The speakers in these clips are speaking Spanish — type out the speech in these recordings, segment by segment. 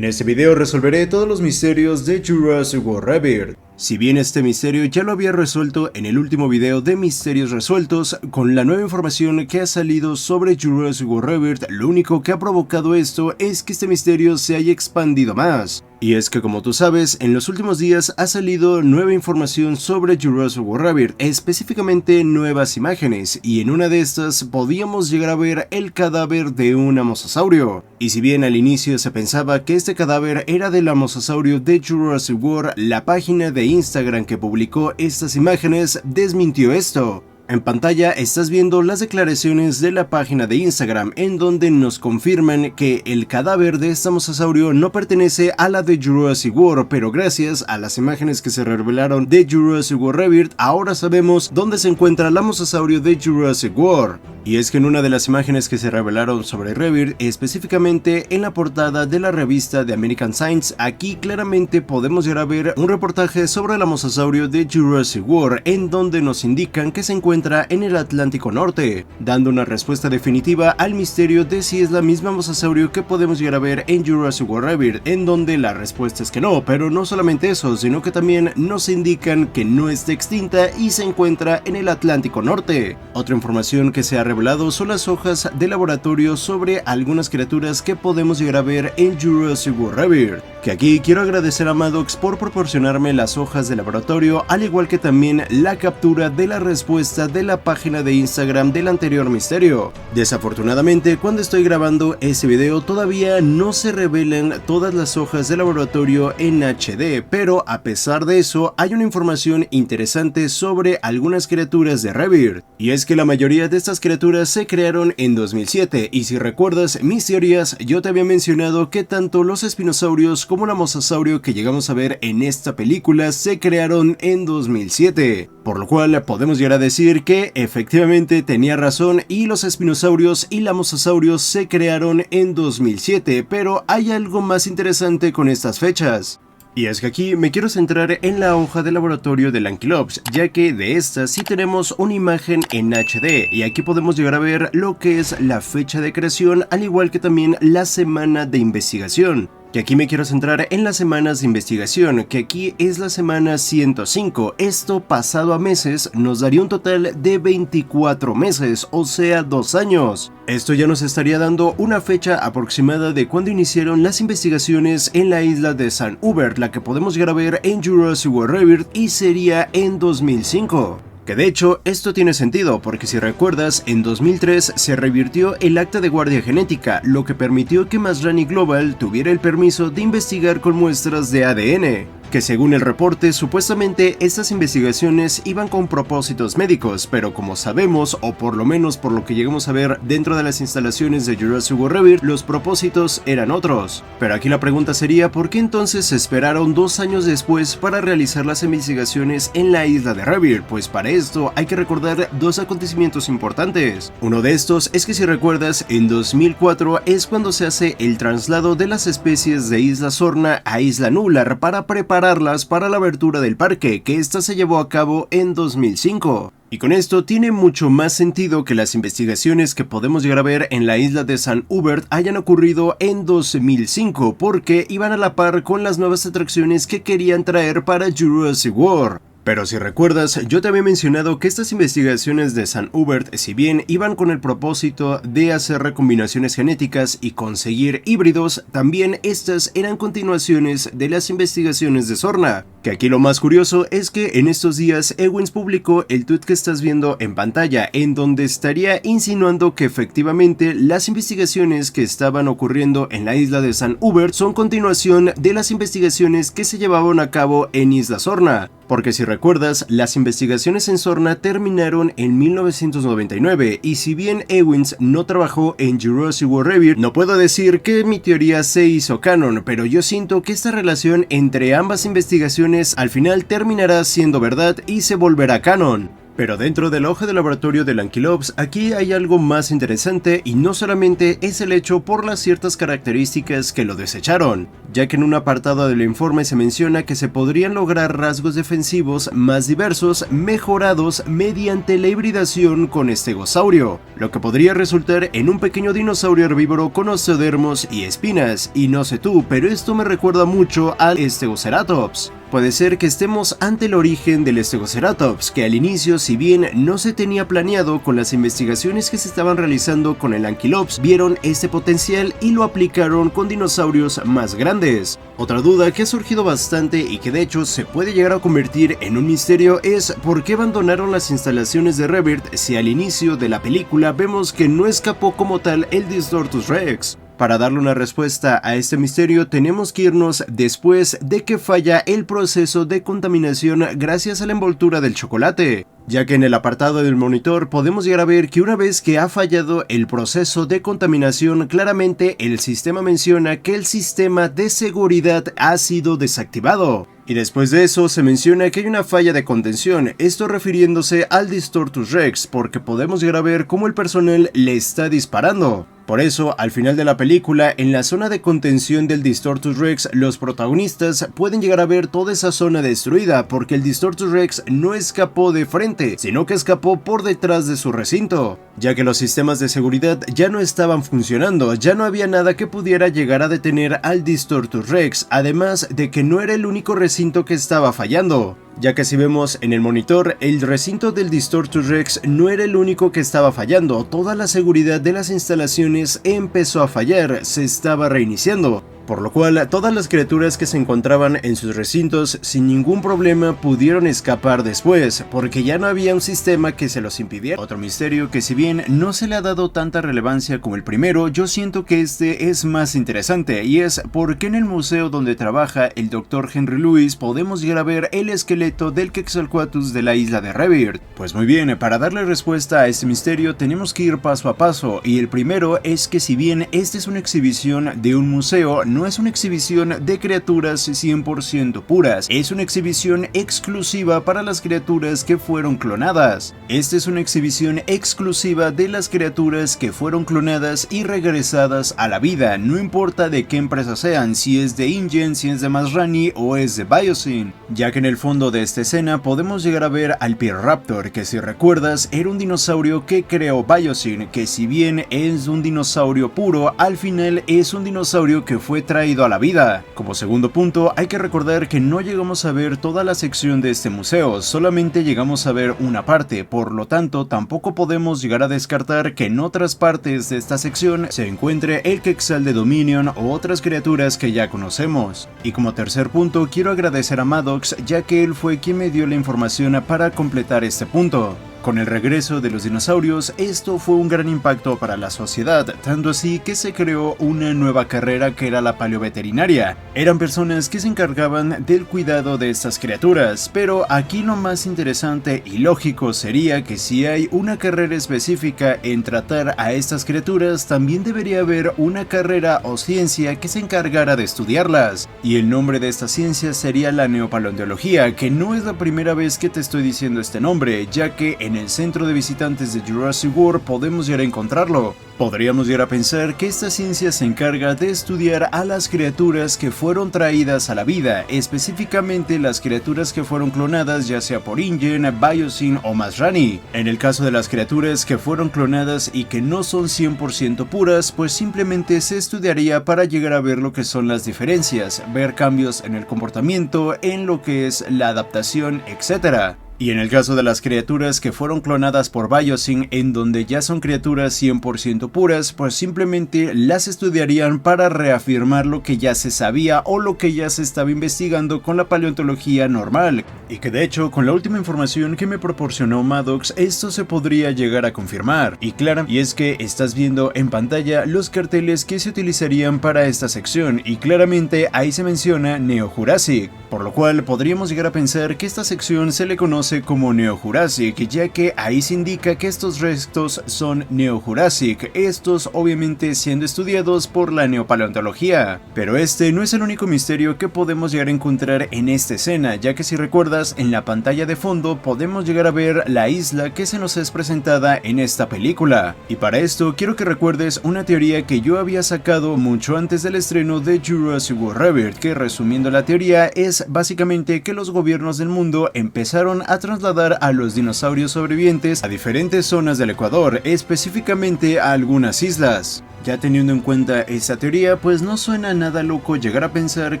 En este video resolveré todos los misterios de Jurassic World Rebirth. Si bien este misterio ya lo había resuelto en el último video de misterios resueltos, con la nueva información que ha salido sobre Jurassic World Rebirth, lo único que ha provocado esto es que este misterio se haya expandido más. Y es que, como tú sabes, en los últimos días ha salido nueva información sobre Jurassic World Rebirth, específicamente nuevas imágenes, y en una de estas podíamos llegar a ver el cadáver de un amosasaurio. Y si bien al inicio se pensaba que este cadáver era del amosasaurio de Jurassic World, la página de Instagram que publicó estas imágenes desmintió esto. En pantalla estás viendo las declaraciones de la página de Instagram en donde nos confirman que el cadáver de este amosasaurio no pertenece a la de Jurassic World, pero gracias a las imágenes que se revelaron de Jurassic World Rebirth, ahora sabemos dónde se encuentra el amosasaurio de Jurassic World. Y es que en una de las imágenes que se revelaron sobre Rebirth, específicamente en la portada de la revista de American Science, aquí claramente podemos llegar a ver un reportaje sobre el amosasaurio de Jurassic World, en donde nos indican que se encuentra en el Atlántico Norte, dando una respuesta definitiva al misterio de si es la misma amosasaurio que podemos llegar a ver en Jurassic World Rebirth, en donde la respuesta es que no, pero no solamente eso, sino que también nos indican que no está extinta y se encuentra en el Atlántico Norte. Otra información que se ha revelado son las hojas de laboratorio sobre algunas criaturas que podemos llegar a ver en Jurassic World Rebirth, que aquí quiero agradecer a Maddox por proporcionarme las hojas de laboratorio, al igual que también la captura de la respuesta de la página de Instagram del anterior misterio. Desafortunadamente, cuando estoy grabando este video todavía no se revelan todas las hojas de laboratorio en HD, pero a pesar de eso hay una información interesante sobre algunas criaturas de Rebirth, y es que la mayoría de estas criaturas se crearon en 2007, y si recuerdas mis teorías, yo te había mencionado que tanto los espinosaurios como el amosasaurio que llegamos a ver en esta película se crearon en 2007, por lo cual podemos llegar a decir que efectivamente tenía razón y los espinosaurios y el amosasaurio se crearon en 2007, pero hay algo más interesante con estas fechas. Y es que aquí me quiero centrar en la hoja de laboratorio del Ankylops, ya que de esta sí tenemos una imagen en HD, y aquí podemos llegar a ver lo que es la fecha de creación, al igual que también la semana de investigación. Que aquí me quiero centrar en las semanas de investigación, que aquí es la semana 105, esto pasado a meses nos daría un total de 24 meses, o sea 2 años. Esto ya nos estaría dando una fecha aproximada de cuando iniciaron las investigaciones en la isla de San Hubert, la que podemos llegar a ver en Jurassic World Rebirth, y sería en 2005. Que de hecho esto tiene sentido porque si recuerdas en 2003 se revirtió el acta de guardia genética, lo que permitió que Masrani Global tuviera el permiso de investigar con muestras de ADN. Que según el reporte, supuestamente estas investigaciones iban con propósitos médicos, pero como sabemos, o por lo menos por lo que llegamos a ver dentro de las instalaciones de Jurassic World Rebirth, los propósitos eran otros. Pero aquí la pregunta sería, ¿por qué entonces se esperaron 2 años después para realizar las investigaciones en la isla de Rebirth? Pues para esto hay que recordar dos acontecimientos importantes. Uno de estos es que si recuerdas, en 2004 es cuando se hace el traslado de las especies de Isla Sorna a Isla Nublar para prepararlas para la abertura del parque, que esta se llevó a cabo en 2005. Y con esto tiene mucho más sentido que las investigaciones que podemos llegar a ver en la isla de San Hubert hayan ocurrido en 2005, porque iban a la par con las nuevas atracciones que querían traer para Jurassic World. Pero si recuerdas, yo te había mencionado que estas investigaciones de San Hubert, si bien iban con el propósito de hacer recombinaciones genéticas y conseguir híbridos, también estas eran continuaciones de las investigaciones de Sorna. Que aquí lo más curioso es que en estos días Ewins publicó el tweet que estás viendo en pantalla, en donde estaría insinuando que efectivamente las investigaciones que estaban ocurriendo en la isla de San Hubert son continuación de las investigaciones que se llevaban a cabo en Isla Sorna. Porque si recuerdas, las investigaciones en Sorna terminaron en 1999, y si bien Ewins no trabajó en Jurassic World Rebirth, no puedo decir que mi teoría se hizo canon, pero yo siento que esta relación entre ambas investigaciones al final terminará siendo verdad y se volverá canon. Pero dentro de la hoja de laboratorio del Ankylops, aquí hay algo más interesante, y no solamente es el hecho por las ciertas características que lo desecharon, ya que en un apartado del informe se menciona que se podrían lograr rasgos defensivos más diversos mejorados mediante la hibridación con estegosaurio, lo que podría resultar en un pequeño dinosaurio herbívoro con osteodermos y espinas, y no sé tú, pero esto me recuerda mucho al Stegoceratops. Puede ser que estemos ante el origen del Stegoceratops, que al inicio, si bien no se tenía planeado, con las investigaciones que se estaban realizando con el Ankylops, vieron este potencial y lo aplicaron con dinosaurios más grandes. Otra duda que ha surgido bastante y que de hecho se puede llegar a convertir en un misterio es por qué abandonaron las instalaciones de Rebirth si al inicio de la película vemos que no escapó como tal el Distortus Rex. Para darle una respuesta a este misterio tenemos que irnos después de que falla el proceso de contaminación gracias a la envoltura del chocolate, ya que en el apartado del monitor podemos llegar a ver que una vez que ha fallado el proceso de contaminación, claramente el sistema menciona que el sistema de seguridad ha sido desactivado. Y después de eso se menciona que hay una falla de contención, esto refiriéndose al Distortus Rex, porque podemos llegar a ver cómo el personal le está disparando. Por eso, al final de la película, en la zona de contención del Distortus Rex, los protagonistas pueden llegar a ver toda esa zona destruida, porque el Distortus Rex no escapó de frente, sino que escapó por detrás de su recinto, ya que los sistemas de seguridad ya no estaban funcionando, ya no había nada que pudiera llegar a detener al Distortus Rex, además de que no era el único recinto que estaba fallando, ya que si vemos en el monitor, el recinto del Distortus Rex no era el único que estaba fallando, toda la seguridad de las instalaciones empezó a fallar, se estaba reiniciando, por lo cual todas las criaturas que se encontraban en sus recintos sin ningún problema pudieron escapar después, porque ya no había un sistema que se los impidiera. Otro misterio que si bien no se le ha dado tanta relevancia como el primero, yo siento que este es más interesante, y es por qué en el museo donde trabaja el Dr. Henry Lewis podemos llegar a ver el esqueleto del Quetzalcoatlus de la isla de Rebirth. Pues muy bien, para darle respuesta a este misterio tenemos que ir paso a paso, y el primero es que si bien esta es una exhibición de un museo, no es una exhibición de criaturas 100% puras, es una exhibición exclusiva para las criaturas que fueron clonadas. Esta es una exhibición exclusiva de las criaturas que fueron clonadas y regresadas a la vida, no importa de qué empresa sean, si es de InGen, si es de Masrani o es de Biosyn, ya que en el fondo de esta escena podemos llegar a ver al Piraptor, que si recuerdas era un dinosaurio que creó Biosyn, que si bien es un dinosaurio puro, al final es un dinosaurio que fue traído a la vida. Como segundo punto, hay que recordar que no llegamos a ver toda la sección de este museo, solamente llegamos a ver una parte, por lo tanto tampoco podemos llegar a descartar que en otras partes de esta sección se encuentre el Quetzal de Dominion o otras criaturas que ya conocemos. Y como tercer punto, quiero agradecer a Maddox, ya que él fue quien me dio la información para completar este punto. Con el regreso de los dinosaurios, esto fue un gran impacto para la sociedad, tanto así que se creó una nueva carrera que era la paleoveterinaria. Eran personas que se encargaban del cuidado de estas criaturas, pero aquí lo más interesante y lógico sería que si hay una carrera específica en tratar a estas criaturas, también debería haber una carrera o ciencia que se encargara de estudiarlas. Y el nombre de esta ciencia sería la neopaleontología, que no es la primera vez que te estoy diciendo este nombre, ya que en el centro de visitantes de Jurassic World podemos llegar a encontrarlo. Podríamos llegar a pensar que esta ciencia se encarga de estudiar a las criaturas que fueron traídas a la vida, específicamente las criaturas que fueron clonadas ya sea por InGen, Biosyn o Masrani. En el caso de las criaturas que fueron clonadas y que no son 100% puras, pues simplemente se estudiaría para llegar a ver lo que son las diferencias, ver cambios en el comportamiento, en lo que es la adaptación, etc. Y en el caso de las criaturas que fueron clonadas por Biosyn, en donde ya son criaturas 100% puras, pues simplemente las estudiarían para reafirmar lo que ya se sabía o lo que ya se estaba investigando con la paleontología normal. Y que de hecho, con la última información que me proporcionó Maddox, esto se podría llegar a confirmar. Y claro, y es que estás viendo en pantalla los carteles que se utilizarían para esta sección, y claramente ahí se menciona Neo Jurassic, por lo cual podríamos llegar a pensar que esta sección se le conoce conoce como Neo-Jurassic, ya que ahí se indica que estos restos son Neo-Jurassic, estos obviamente siendo estudiados por la neopaleontología. Pero este no es el único misterio que podemos llegar a encontrar en esta escena, ya que si recuerdas, en la pantalla de fondo podemos llegar a ver la isla que se nos es presentada en esta película. Y para esto quiero que recuerdes una teoría que yo había sacado mucho antes del estreno de Jurassic World Rebirth, que resumiendo la teoría es básicamente que los gobiernos del mundo empezaron a trasladar a los dinosaurios sobrevivientes a diferentes zonas del Ecuador, específicamente a algunas islas. Ya teniendo en cuenta esta teoría, pues no suena nada loco llegar a pensar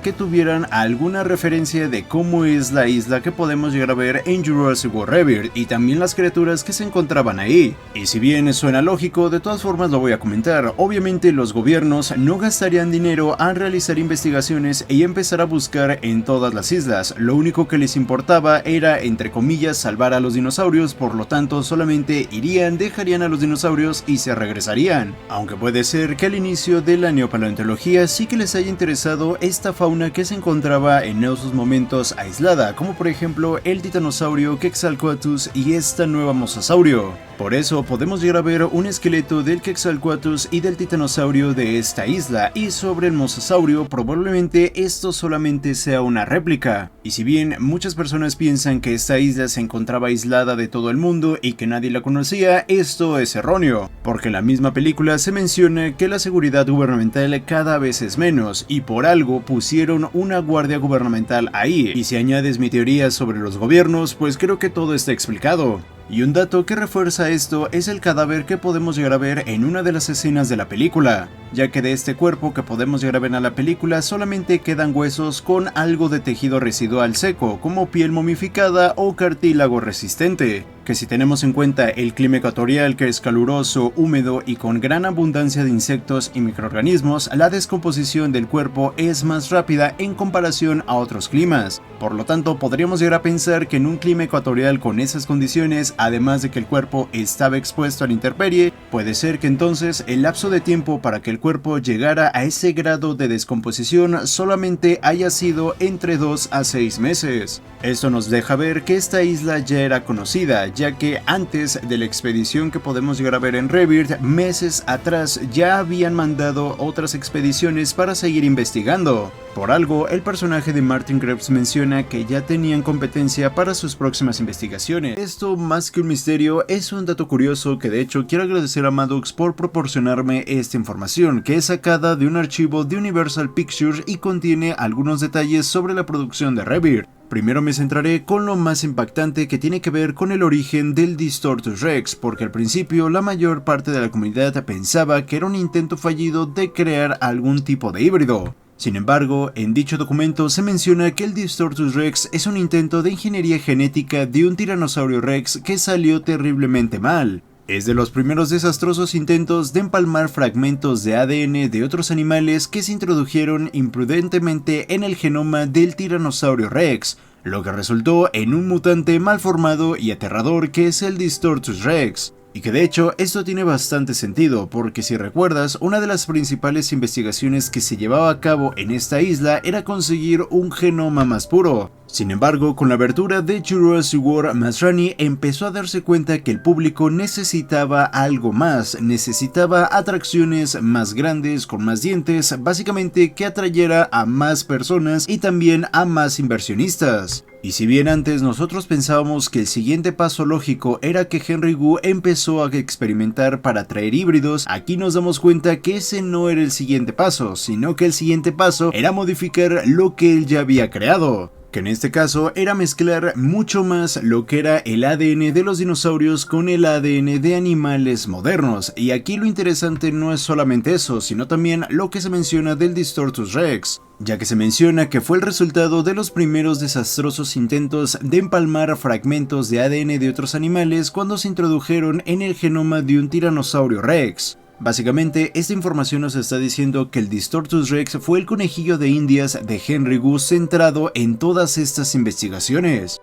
que tuvieran alguna referencia de cómo es la isla que podemos llegar a ver en Jurassic World Rebirth y también las criaturas que se encontraban ahí. Y si bien suena lógico, de todas formas lo voy a comentar. Obviamente los gobiernos no gastarían dinero al realizar investigaciones y empezar a buscar en todas las islas. Lo único que les importaba era, entre comillas, salvar a los dinosaurios, por lo tanto solamente irían, dejarían a los dinosaurios y se regresarían. Aunque puede ser que al inicio de la neopaleontología sí que les haya interesado esta fauna que se encontraba en esos momentos aislada, como por ejemplo el titanosaurio Quetzalcoatlus y esta nueva mosasaurio. Por eso podemos llegar a ver un esqueleto del Quetzalcoatlus y del titanosaurio de esta isla, y sobre el mosasaurio probablemente esto solamente sea una réplica. Y si bien muchas personas piensan que esta isla se encontraba aislada de todo el mundo y que nadie la conocía, esto es erróneo, porque en la misma película se menciona que la seguridad gubernamental cada vez es menos, y por algo pusieron una guardia gubernamental ahí. Y si añades mi teoría sobre los gobiernos, pues creo que todo está explicado. Y un dato que refuerza esto es el cadáver que podemos llegar a ver en una de las escenas de la película, ya que de este cuerpo que podemos llegar a ver en la película solamente quedan huesos con algo de tejido residual seco, como piel momificada o cartílago resistente, que si tenemos en cuenta el clima ecuatorial, que es caluroso, húmedo y con gran abundancia de insectos y microorganismos, la descomposición del cuerpo es más rápida en comparación a otros climas. Por lo tanto, podríamos llegar a pensar que en un clima ecuatorial con esas condiciones, además de que el cuerpo estaba expuesto a la intemperie, puede ser que entonces el lapso de tiempo para que el cuerpo llegara a ese grado de descomposición solamente haya sido entre 2 a 6 meses. Esto nos deja ver que esta isla ya era conocida, ya que antes de la expedición que podemos llegar a ver en Rebirth, meses atrás ya habían mandado otras expediciones para seguir investigando. Por algo, el personaje de Martin Krebs menciona que ya tenían competencia para sus próximas investigaciones. Esto, más que un misterio, es un dato curioso que de hecho quiero agradecer a Maddox por proporcionarme esta información, que es sacada de un archivo de Universal Pictures y contiene algunos detalles sobre la producción de Rebirth. Primero me centraré con lo más impactante, que tiene que ver con el origen del Distortus Rex, porque al principio la mayor parte de la comunidad pensaba que era un intento fallido de crear algún tipo de híbrido. Sin embargo, en dicho documento se menciona que el Distortus Rex es un intento de ingeniería genética de un tiranosaurio Rex que salió terriblemente mal. Es de los primeros desastrosos intentos de empalmar fragmentos de ADN de otros animales que se introdujeron imprudentemente en el genoma del tiranosaurio Rex, lo que resultó en un mutante malformado y aterrador que es el Distortus Rex. Y que de hecho esto tiene bastante sentido, porque si recuerdas, una de las principales investigaciones que se llevaba a cabo en esta isla era conseguir un genoma más puro. Sin embargo, con la abertura de Jurassic World, Masrani empezó a darse cuenta que el público necesitaba algo más, necesitaba atracciones más grandes, con más dientes, básicamente que atrayera a más personas y también a más inversionistas. Y si bien antes nosotros pensábamos que el siguiente paso lógico era que Henry Wu empezó a experimentar para traer híbridos, aquí nos damos cuenta que ese no era el siguiente paso, sino que el siguiente paso era modificar lo que él ya había creado, que en este caso era mezclar mucho más lo que era el ADN de los dinosaurios con el ADN de animales modernos. Y aquí lo interesante no es solamente eso, sino también lo que se menciona del Distortus Rex, ya que se menciona que fue el resultado de los primeros desastrosos intentos de empalmar fragmentos de ADN de otros animales cuando se introdujeron en el genoma de un tiranosaurio Rex. Básicamente, esta información nos está diciendo que el Distortus Rex fue el conejillo de indias de Henry Wu centrado en todas estas investigaciones.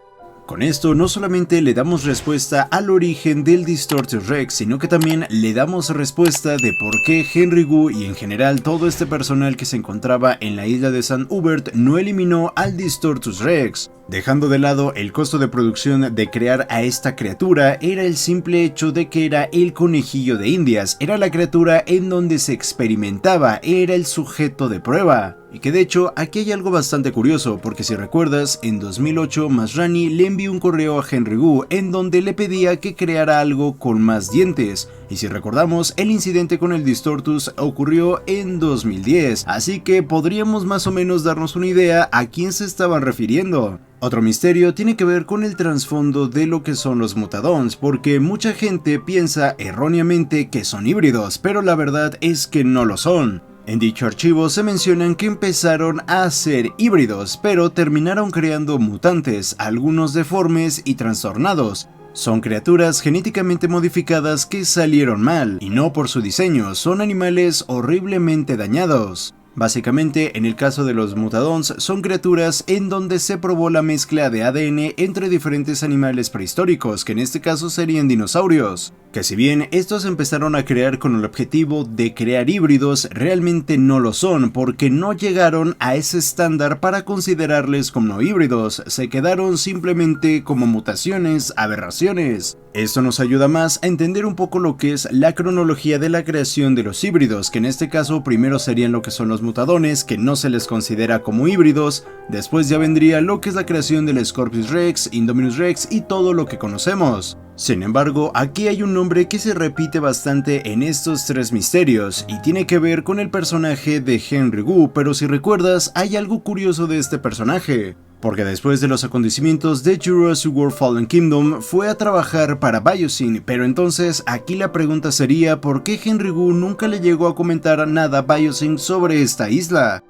Con esto no solamente le damos respuesta al origen del Distortus Rex, sino que también le damos respuesta de por qué Henry Wu y en general todo este personal que se encontraba en la isla de St. Hubert no eliminó al Distortus Rex. Dejando de lado el costo de producción de crear a esta criatura, era el simple hecho de que era el conejillo de Indias, era la criatura en donde se experimentaba, era el sujeto de prueba. Y que de hecho aquí hay algo bastante curioso, porque si recuerdas, en 2008 Masrani le envió un correo a Henry Wu en donde le pedía que creara algo con más dientes. Y si recordamos, el incidente con el Distortus ocurrió en 2010, así que podríamos más o menos darnos una idea a quién se estaban refiriendo. Otro misterio tiene que ver con el trasfondo de lo que son los Mutadons, porque mucha gente piensa erróneamente que son híbridos, pero la verdad es que no lo son. En dicho archivo se mencionan que empezaron a ser híbridos, pero terminaron creando mutantes, algunos deformes y trastornados. Son criaturas genéticamente modificadas que salieron mal, y no por su diseño, son animales horriblemente dañados. Básicamente, en el caso de los Mutadons, son criaturas en donde se probó la mezcla de ADN entre diferentes animales prehistóricos, que en este caso serían dinosaurios. Que si bien estos empezaron a crear con el objetivo de crear híbridos, realmente no lo son, porque no llegaron a ese estándar para considerarles como híbridos, se quedaron simplemente como mutaciones, aberraciones. Esto nos ayuda más a entender un poco lo que es la cronología de la creación de los híbridos, que en este caso primero serían lo que son los Mutadones, que no se les considera como híbridos, después ya vendría lo que es la creación del Scorpius Rex, Indominus Rex y todo lo que conocemos. Sin embargo, aquí hay un nombre que se repite bastante en estos tres misterios, y tiene que ver con el personaje de Henry Wu, pero si recuerdas, hay algo curioso de este personaje. Porque después de los acontecimientos de Jurassic World Fallen Kingdom, fue a trabajar para Biosyn, pero entonces aquí la pregunta sería ¿por qué Henry Wu nunca le llegó a comentar nada a Biosyn sobre esta isla?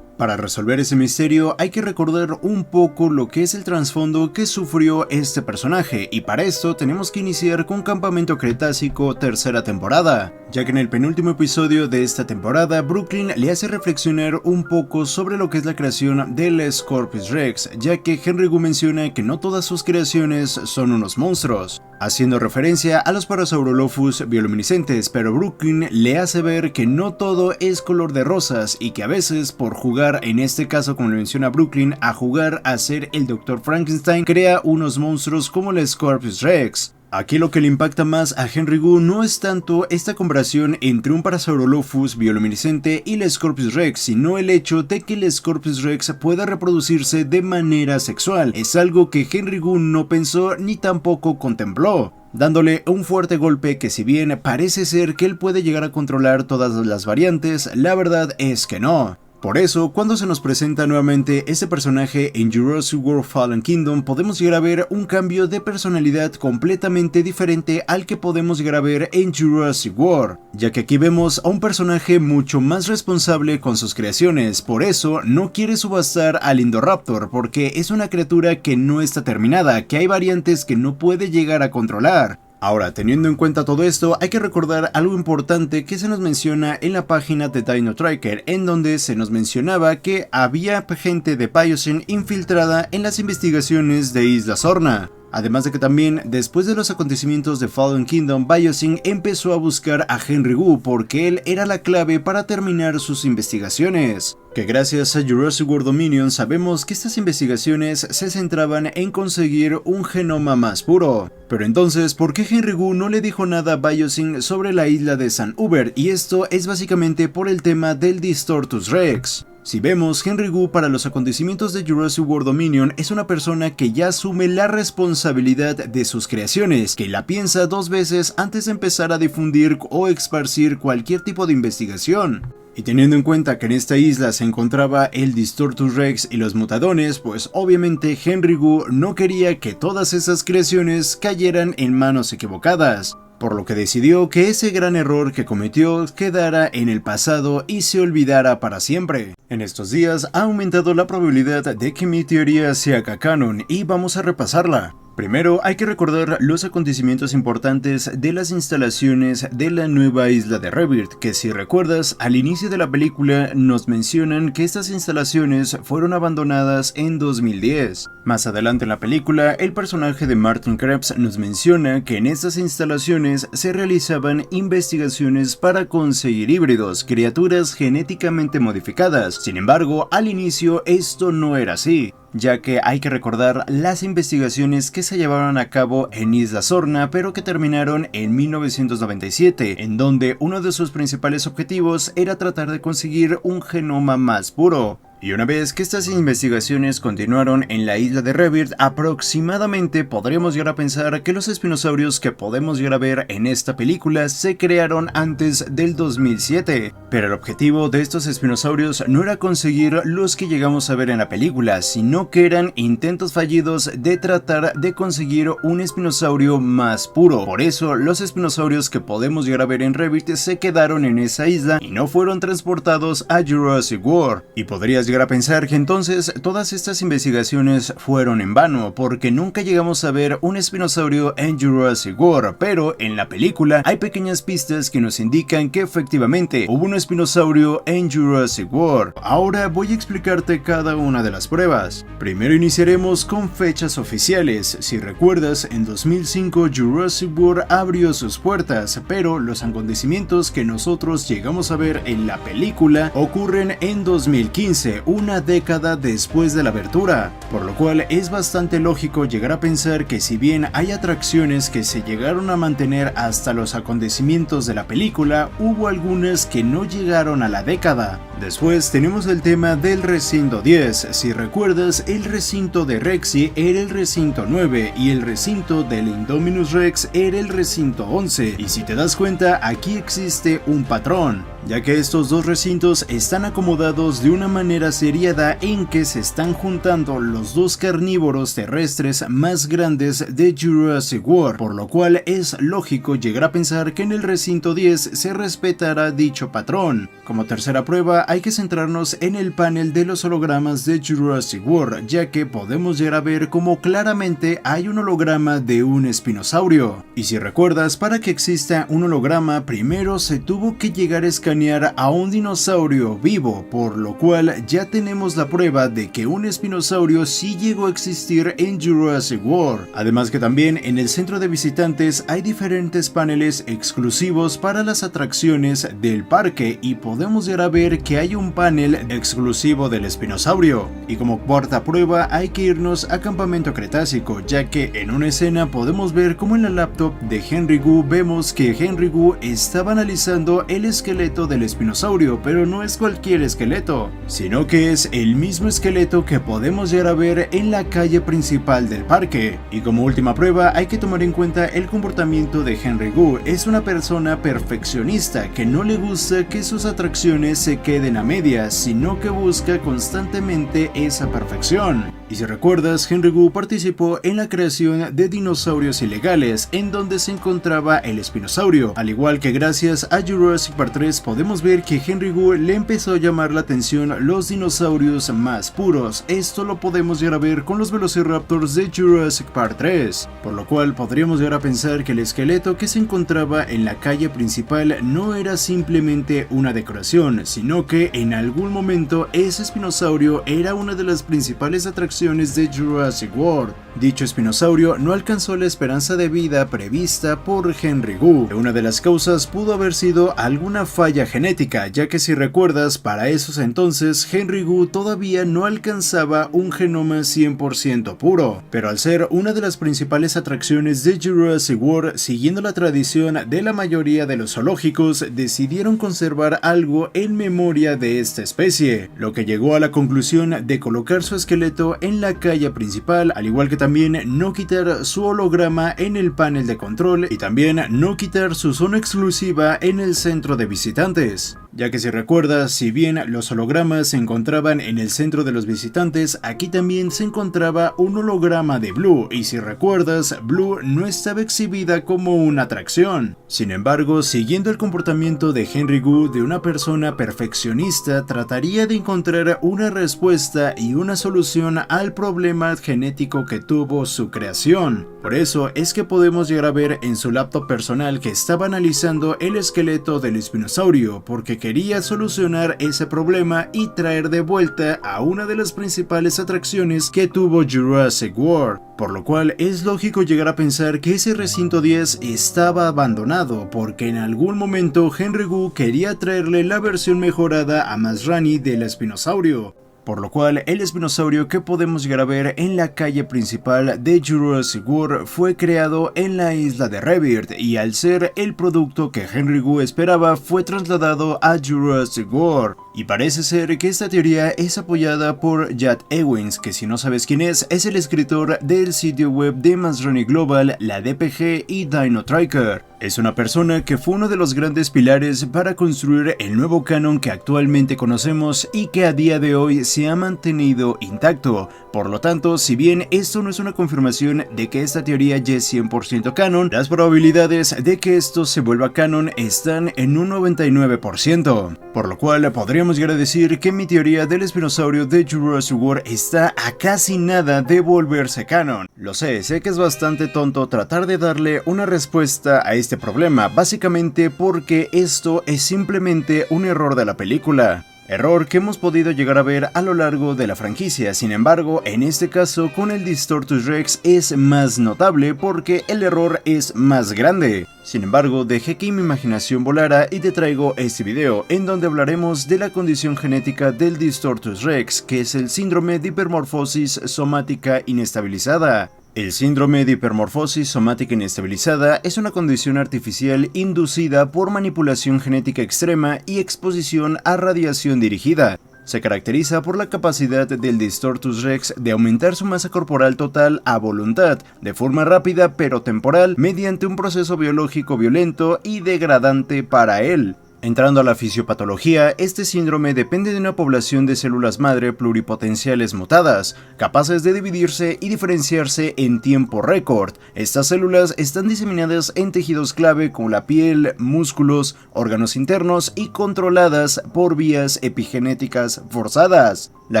Para resolver ese misterio hay que recordar un poco lo que es el trasfondo que sufrió este personaje, y para esto tenemos que iniciar con Campamento Cretácico tercera temporada, ya que en el penúltimo episodio de esta temporada Brooklyn le hace reflexionar un poco sobre lo que es la creación del Scorpius Rex, ya que Henry Wu menciona que no todas sus creaciones son unos monstruos, haciendo referencia a los Parasaurolophus bioluminiscentes, pero Brooklyn le hace ver que no todo es color de rosas y que a veces por jugar, en este caso como le menciona Brooklyn, a jugar a ser el Dr. Frankenstein, crea unos monstruos como el Scorpius Rex. Aquí lo que le impacta más a Henry Wu no es tanto esta comparación entre un Parasaurolophus bioluminiscente y el Scorpius Rex, sino el hecho de que el Scorpius Rex pueda reproducirse de manera sexual. Es algo que Henry Wu no pensó ni tampoco contempló, dándole un fuerte golpe que si bien parece ser que él puede llegar a controlar todas las variantes, la verdad es que no. Por eso, cuando se nos presenta nuevamente este personaje en Jurassic World Fallen Kingdom, podemos llegar a ver un cambio de personalidad completamente diferente al que podemos llegar a ver en Jurassic World, ya que aquí vemos a un personaje mucho más responsable con sus creaciones. Por eso no quiere subastar al Indoraptor, porque es una criatura que no está terminada, que hay variantes que no puede llegar a controlar. Ahora, teniendo en cuenta todo esto, hay que recordar algo importante que se nos menciona en la página de Dino Tracker, en donde se nos mencionaba que había gente de Biosyn infiltrada en las investigaciones de Isla Sorna. Además de que también, después de los acontecimientos de Fallen Kingdom, Biosyn empezó a buscar a Henry Wu porque él era la clave para terminar sus investigaciones. Que gracias a Jurassic World Dominion sabemos que estas investigaciones se centraban en conseguir un genoma más puro. Pero entonces, ¿por qué Henry Wu no le dijo nada a Biosyn sobre la isla de St. Hubert? Y esto es básicamente por el tema del Distortus Rex. Si vemos, Henry Wu para los acontecimientos de Jurassic World Dominion es una persona que ya asume la responsabilidad de sus creaciones, que la piensa dos veces antes de empezar a difundir o esparcir cualquier tipo de investigación. Y teniendo en cuenta que en esta isla se encontraba el Distortus Rex y los Mutadones, pues obviamente Henry Wu no quería que todas esas creaciones cayeran en manos equivocadas, por lo que decidió que ese gran error que cometió quedara en el pasado y se olvidara para siempre. En estos días ha aumentado la probabilidad de que mi teoría se haga canon y vamos a repasarla. Primero hay que recordar los acontecimientos importantes de las instalaciones de la nueva isla de Rebirth, que si recuerdas al inicio de la película nos mencionan que estas instalaciones fueron abandonadas en 2010. Más adelante en la película el personaje de Martin Krebs nos menciona que en estas instalaciones se realizaban investigaciones para conseguir híbridos, criaturas genéticamente modificadas. Sin embargo, al inicio esto no era así, ya que hay que recordar las investigaciones que se llevaron a cabo en Isla Sorna, pero que terminaron en 1997, en donde uno de sus principales objetivos era tratar de conseguir un genoma más puro. Y una vez que estas investigaciones continuaron en la isla de Rebirth, aproximadamente podríamos llegar a pensar que los espinosaurios que podemos llegar a ver en esta película se crearon antes del 2007. Pero el objetivo de estos espinosaurios no era conseguir los que llegamos a ver en la película, sino que eran intentos fallidos de tratar de conseguir un espinosaurio más puro. Por eso los espinosaurios que podemos llegar a ver en Rebirth se quedaron en esa isla y no fueron transportados a Jurassic World. Y podrías llegar a pensar que entonces todas estas investigaciones fueron en vano, porque nunca llegamos a ver un espinosaurio en Jurassic World, pero en la película hay pequeñas pistas que nos indican que efectivamente hubo un espinosaurio en Jurassic World. Ahora voy a explicarte cada una de las pruebas. Primero iniciaremos con fechas oficiales. Si recuerdas, en 2005 Jurassic World abrió sus puertas, pero los acontecimientos que nosotros llegamos a ver en la película ocurren en 2015, una década después de la abertura, por lo cual es bastante lógico llegar a pensar que si bien hay atracciones que se llegaron a mantener hasta los acontecimientos de la película, hubo algunas que no llegaron a la década. Después tenemos el tema del recinto 10. Si recuerdas, el recinto de Rexy era el recinto 9 y el recinto del Indominus Rex era el recinto 11, y si te das cuenta aquí existe un patrón, ya que estos dos recintos están acomodados de una manera seriada en que se están juntando los dos carnívoros terrestres más grandes de Jurassic World, por lo cual es lógico llegar a pensar que en el recinto 10 se respetará dicho patrón. Como tercera prueba hay que centrarnos en el panel de los hologramas de Jurassic World, ya que podemos llegar a ver como claramente hay un holograma de un espinosaurio. Y si recuerdas, para que exista un holograma primero se tuvo que llegar a escanear a un dinosaurio vivo, por lo cual ya tenemos la prueba de que un espinosaurio sí llegó a existir en Jurassic World. Además que también en el centro de visitantes hay diferentes paneles exclusivos para las atracciones del parque y podemos llegar a ver que hay un panel exclusivo del espinosaurio. Y como cuarta prueba hay que irnos a Campamento Cretácico, ya que en una escena podemos ver como en la laptop de Henry Wu vemos que Henry Wu estaba analizando el esqueleto del espinosaurio, pero no es cualquier esqueleto, sino que es el mismo esqueleto que podemos llegar a ver en la calle principal del parque. Y como última prueba hay que tomar en cuenta el comportamiento de Henry Wu. Es una persona perfeccionista que no le gusta que sus atracciones se queden a medias, sino que busca constantemente esa perfección. Y si recuerdas, Henry Wu participó en la creación de Dinosaurios Ilegales, en donde se encontraba el espinosaurio, al igual que gracias a Jurassic Park 3 podemos ver que Henry Wu le empezó a llamar la atención los dinosaurios más puros. Esto lo podemos llegar a ver con los Velociraptors de Jurassic Park 3, por lo cual podríamos llegar a pensar que el esqueleto que se encontraba en la calle principal no era simplemente una decoración, sino que en algún momento ese espinosaurio era una de las principales atracciones de Jurassic World. Dicho espinosaurio no alcanzó la esperanza de vida prevista por Henry Wu. Una de las causas pudo haber sido alguna falla genética, ya que si recuerdas, para esos entonces Henry Wu todavía no alcanzaba un genoma 100% puro, pero al ser una de las principales atracciones de Jurassic World, siguiendo la tradición de la mayoría de los zoológicos, decidieron conservar algo en memoria de esta especie, lo que llegó a la conclusión de colocar su esqueleto en la calle principal, al igual que también no quitar su holograma en el panel de control y también no quitar su zona exclusiva en el centro de visitantes. ya que si recuerdas, si bien los hologramas se encontraban en el centro de los visitantes, aquí también se encontraba un holograma de Blue, y si recuerdas, Blue no estaba exhibida como una atracción. Sin embargo, siguiendo el comportamiento de Henry Wu de una persona perfeccionista, trataría de encontrar una respuesta y una solución al problema genético que tuvo su creación. Por eso es que podemos llegar a ver en su laptop personal que estaba analizando el esqueleto del espinosaurio, porque quería solucionar ese problema y traer de vuelta a una de las principales atracciones que tuvo Jurassic World, por lo cual es lógico llegar a pensar que ese recinto 10 estaba abandonado, porque en algún momento Henry Wu quería traerle la versión mejorada a Masrani del espinosaurio. Por lo cual, el espinosaurio que podemos llegar a ver en la calle principal de Jurassic World fue creado en la isla de Rebirth, y al ser el producto que Henry Wu esperaba, fue trasladado a Jurassic World. Y parece ser que esta teoría es apoyada por Jad Ewins, que si no sabes quién es el escritor del sitio web de Masrani Global, la DPG y Dino Tracker. Es una persona que fue uno de los grandes pilares para construir el nuevo canon que actualmente conocemos y que a día de hoy se ha mantenido intacto. Por lo tanto, si bien esto no es una confirmación de que esta teoría ya es 100% canon, las probabilidades de que esto se vuelva canon están en un 99%. Por lo cual, podríamos llegar a decir que mi teoría del espinosaurio de Jurassic World está a casi nada de volverse canon. Lo sé que es bastante tonto tratar de darle una respuesta a este problema, básicamente porque esto es simplemente un error de la película. Error que hemos podido llegar a ver a lo largo de la franquicia. Sin embargo, en este caso con el Distortus Rex es más notable porque el error es más grande. Sin embargo, dejé que mi imaginación volara y te traigo este video en donde hablaremos de la condición genética del Distortus Rex, que es el síndrome de hipermorfosis somática inestabilizada. El síndrome de hipermorfosis somática inestabilizada es una condición artificial inducida por manipulación genética extrema y exposición a radiación dirigida. Se caracteriza por la capacidad del Distortus Rex de aumentar su masa corporal total a voluntad, de forma rápida pero temporal, mediante un proceso biológico violento y degradante para él. Entrando a la fisiopatología, este síndrome depende de una población de células madre pluripotenciales mutadas, capaces de dividirse y diferenciarse en tiempo récord. Estas células están diseminadas en tejidos clave como la piel, músculos, órganos internos y controladas por vías epigenéticas forzadas. La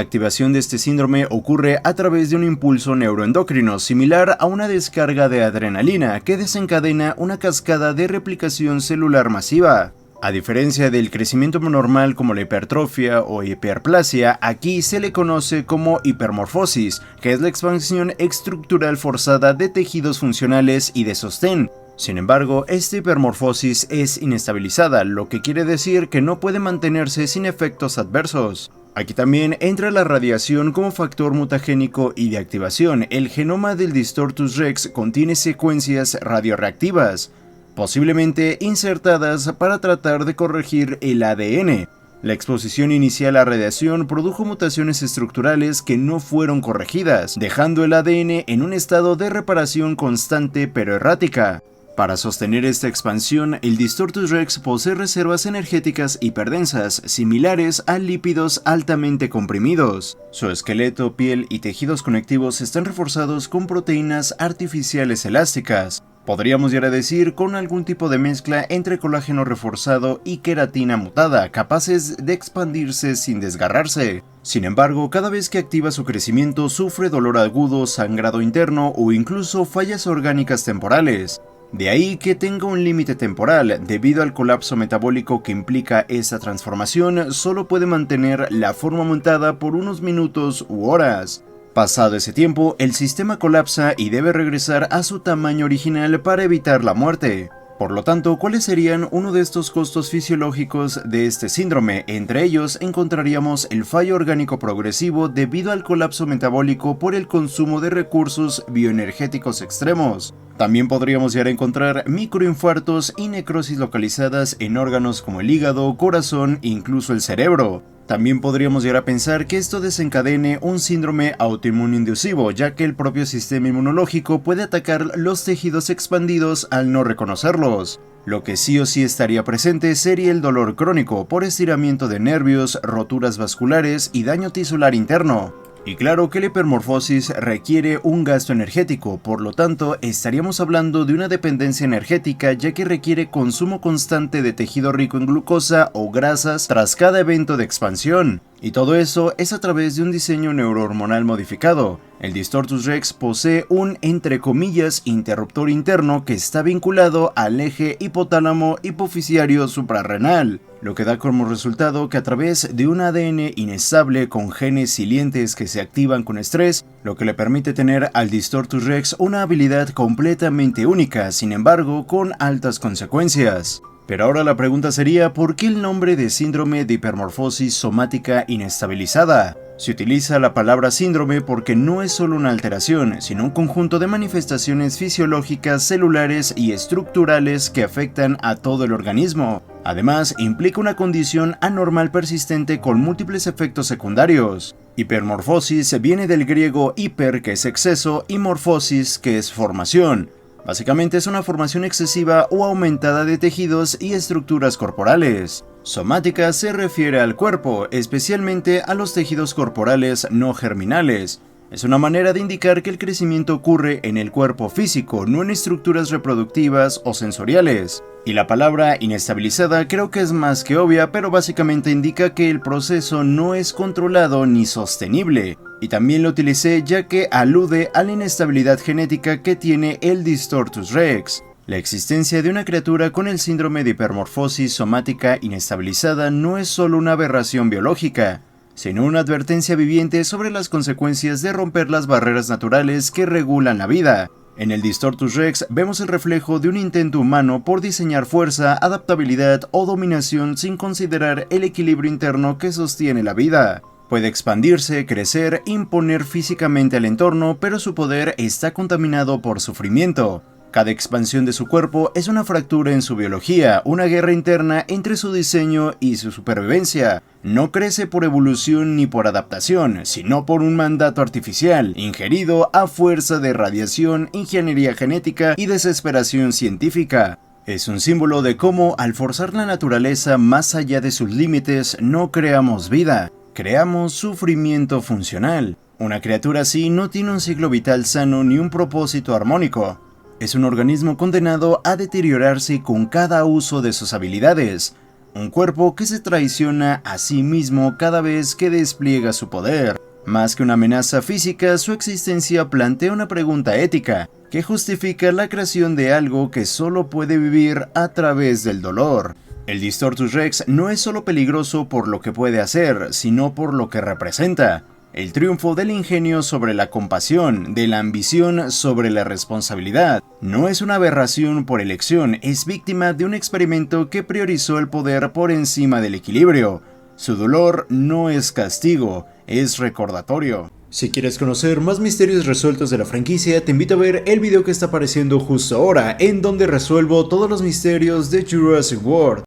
activación de este síndrome ocurre a través de un impulso neuroendocrino similar a una descarga de adrenalina que desencadena una cascada de replicación celular masiva. A diferencia del crecimiento normal como la hipertrofia o hiperplasia, aquí se le conoce como hipermorfosis, que es la expansión estructural forzada de tejidos funcionales y de sostén. Sin embargo, esta hipermorfosis es inestabilizada, lo que quiere decir que no puede mantenerse sin efectos adversos. Aquí también entra la radiación como factor mutagénico y de activación. El genoma del Distortus Rex contiene secuencias radioreactivas, posiblemente insertadas para tratar de corregir el ADN. La exposición inicial a radiación produjo mutaciones estructurales que no fueron corregidas, dejando el ADN en un estado de reparación constante pero errática. Para sostener esta expansión, el Distortus Rex posee reservas energéticas hiperdensas, similares a lípidos altamente comprimidos. Su esqueleto, piel y tejidos conectivos están reforzados con proteínas artificiales elásticas. Podríamos llegar a decir con algún tipo de mezcla entre colágeno reforzado y queratina mutada, capaces de expandirse sin desgarrarse. Sin embargo, cada vez que activa su crecimiento sufre dolor agudo, sangrado interno o incluso fallas orgánicas temporales. De ahí que tenga un límite temporal, debido al colapso metabólico que implica esta transformación, solo puede mantener la forma aumentada por unos minutos u horas. Pasado ese tiempo, el sistema colapsa y debe regresar a su tamaño original para evitar la muerte. Por lo tanto, ¿cuáles serían uno de estos costos fisiológicos de este síndrome? Entre ellos encontraríamos el fallo orgánico progresivo debido al colapso metabólico por el consumo de recursos bioenergéticos extremos. También podríamos llegar a encontrar microinfartos y necrosis localizadas en órganos como el hígado, corazón e incluso el cerebro. También podríamos llegar a pensar que esto desencadene un síndrome autoinmune inducivo, ya que el propio sistema inmunológico puede atacar los tejidos expandidos al no reconocerlos. Lo que sí o sí estaría presente sería el dolor crónico por estiramiento de nervios, roturas vasculares y daño tisular interno. Y claro que la hipermorfosis requiere un gasto energético, por lo tanto estaríamos hablando de una dependencia energética, ya que requiere consumo constante de tejido rico en glucosa o grasas tras cada evento de expansión. Y todo eso es a través de un diseño neurohormonal modificado. El Distortus Rex posee un, entre comillas, interruptor interno que está vinculado al eje hipotálamo hipoficiario suprarrenal, lo que da como resultado que a través de un ADN inestable con genes silientes que se activan con estrés, lo que le permite tener al Distortus Rex una habilidad completamente única, sin embargo con altas consecuencias. Pero ahora la pregunta sería, ¿por qué el nombre de síndrome de hipermorfosis somática inestabilizada? Se utiliza la palabra síndrome porque no es solo una alteración, sino un conjunto de manifestaciones fisiológicas, celulares y estructurales que afectan a todo el organismo. Además, implica una condición anormal persistente con múltiples efectos secundarios. Hipermorfosis viene del griego hiper, que es exceso, y morfosis, que es formación. Básicamente es una formación excesiva o aumentada de tejidos y estructuras corporales. Somática se refiere al cuerpo, especialmente a los tejidos corporales no germinales. Es una manera de indicar que el crecimiento ocurre en el cuerpo físico, no en estructuras reproductivas o sensoriales. Y la palabra inestabilizada creo que es más que obvia, pero básicamente indica que el proceso no es controlado ni sostenible. Y también lo utilicé ya que alude a la inestabilidad genética que tiene el Distortus Rex. La existencia de una criatura con el síndrome de hipermorfosis somática inestabilizada no es solo una aberración biológica, sino una advertencia viviente sobre las consecuencias de romper las barreras naturales que regulan la vida. En el Distortus Rex vemos el reflejo de un intento humano por diseñar fuerza, adaptabilidad o dominación sin considerar el equilibrio interno que sostiene la vida. Puede expandirse, crecer, imponer físicamente al entorno, pero su poder está contaminado por sufrimiento. Cada expansión de su cuerpo es una fractura en su biología, una guerra interna entre su diseño y su supervivencia. No crece por evolución ni por adaptación, sino por un mandato artificial, ingerido a fuerza de radiación, ingeniería genética y desesperación científica. Es un símbolo de cómo, al forzar la naturaleza más allá de sus límites, no creamos vida, creamos sufrimiento funcional. Una criatura así no tiene un ciclo vital sano ni un propósito armónico. Es un organismo condenado a deteriorarse con cada uso de sus habilidades, un cuerpo que se traiciona a sí mismo cada vez que despliega su poder. Más que una amenaza física, su existencia plantea una pregunta ética, que justifica la creación de algo que solo puede vivir a través del dolor. El Distortus Rex no es solo peligroso por lo que puede hacer, sino por lo que representa. El triunfo del ingenio sobre la compasión, de la ambición sobre la responsabilidad. No es una aberración por elección, es víctima de un experimento que priorizó el poder por encima del equilibrio. Su dolor no es castigo, es recordatorio. Si quieres conocer más misterios resueltos de la franquicia, te invito a ver el video que está apareciendo justo ahora, en donde resuelvo todos los misterios de Jurassic World.